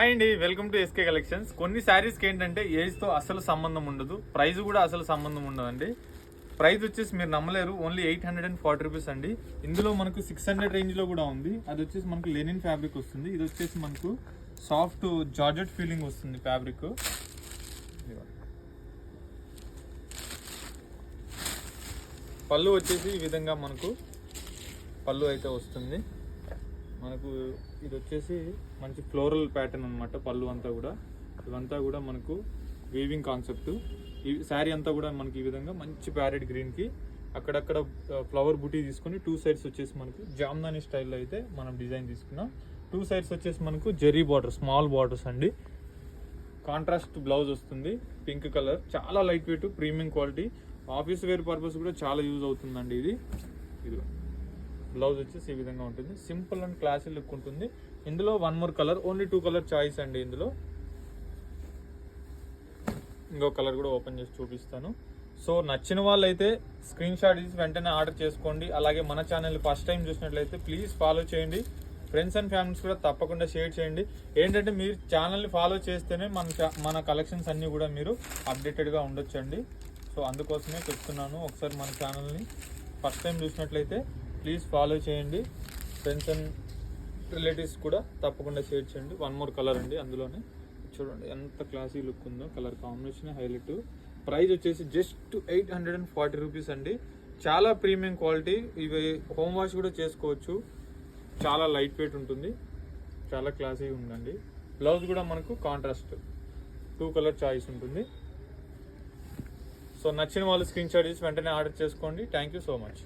Hi అండి, welcome to SK collections. కొన్ని శారీస్కి ఏంటంటే ఏజ్తో అసలు సంబంధం ఉండదు, ప్రైస్ కూడా అసలు సంబంధం ఉండదండి. ప్రైస్ వచ్చేసి మీరు నమ్మలేరు, ఓన్లీ 840 రూపీస్ అండి. ఇందులో మనకు 600 రేంజ్లో కూడా ఉంది. అది వచ్చేసి మనకు లెనిన్ ఫ్యాబ్రిక్ వస్తుంది. ఇది వచ్చేసి మనకు సాఫ్ట్ జార్జెట్ ఫీలింగ్ వస్తుంది ఫ్యాబ్రిక్. పళ్ళు వచ్చేసి ఈ విధంగా మనకు పళ్ళు అయితే వస్తుంది. మనకు ఇది వచ్చేసి మంచి ఫ్లోరల్ ప్యాటర్న్ అనమాట. పళ్ళు అంతా కూడా ఇవంతా కూడా మనకు వీవింగ్ కాన్సెప్ట్. ఈ శారీ అంతా కూడా మనకి ఈ విధంగా మంచి ప్యారెట్ గ్రీన్కి అక్కడక్కడ ఫ్లవర్ బుటీ తీసుకొని 2 సైడ్స్ వచ్చేసి మనకు జామ్దాని స్టైల్లో అయితే మనం డిజైన్ తీసుకున్నాం. 2 సైడ్స్ వచ్చేసి మనకు జెరీ బార్డర్, స్మాల్ బార్డర్స్ అండి. కాంట్రాస్ట్ బ్లౌజ్ వస్తుంది, పింక్ కలర్. చాలా light weight, premium quality, office wear purpose కూడా చాలా యూజ్ అవుతుందండి. ఇది బ్లౌజ్ వచ్చేసి ఈ విధంగా ఉంటుంది. సింపుల్ అండ్ క్లాసీ లుక్ ఉంటుంది. ఇందులో 1 more colour, only 2 colour choice అండి. ఇందులో ఇంకో కలర్ కూడా ఓపెన్ చేసి చూపిస్తాను. సో నచ్చిన వాళ్ళైతే స్క్రీన్ షాట్ తీసి వెంటనే ఆర్డర్ చేసుకోండి. అలాగే మన ఛానల్ ఫస్ట్ టైం చూసినట్లయితే ప్లీజ్ ఫాలో చేయండి. ఫ్రెండ్స్ అండ్ ఫ్యామిలీస్ కూడా తప్పకుండా షేర్ చేయండి. ఏంటంటే మీరు ఛానల్ని ఫాలో చేస్తేనే మన కలెక్షన్స్ అన్నీ కూడా మీరు అప్డేటెడ్గా ఉండొచ్చండి. సో అందుకోసమే చెప్తున్నాను. ఒకసారి మన ఛానల్ని ఫస్ట్ టైం చూసినట్లయితే ప్లీజ్ ఫాలో చేయండి. ఫ్రెండ్స్ అండ్ రిలేటివ్స్ కూడా తప్పకుండా షేర్ చేయండి. 1 మోర్ కలర్ అండి. అందులోనే చూడండి ఎంత క్లాసీ లుక్ ఉందో, కలర్ కాంబినేషన్ హైలైట్. ప్రైస్ వచ్చేసి జస్ట్ 840 రూపీస్ అండి. చాలా ప్రీమియం క్వాలిటీ. ఇవి హోమ్ వాష్ కూడా చేసుకోవచ్చు. చాలా లైట్ వెయిట్ ఉంటుంది, చాలా క్లాసీగా ఉందండి. బ్లౌజ్ కూడా మనకు కాంట్రాస్ట్ 2 కలర్ చాయిస్ ఉంటుంది. సో నచ్చిన వాళ్ళు స్క్రీన్ షాట్ తీసి వెంటనే ఆర్డర్ చేసుకోండి. Thank you so much.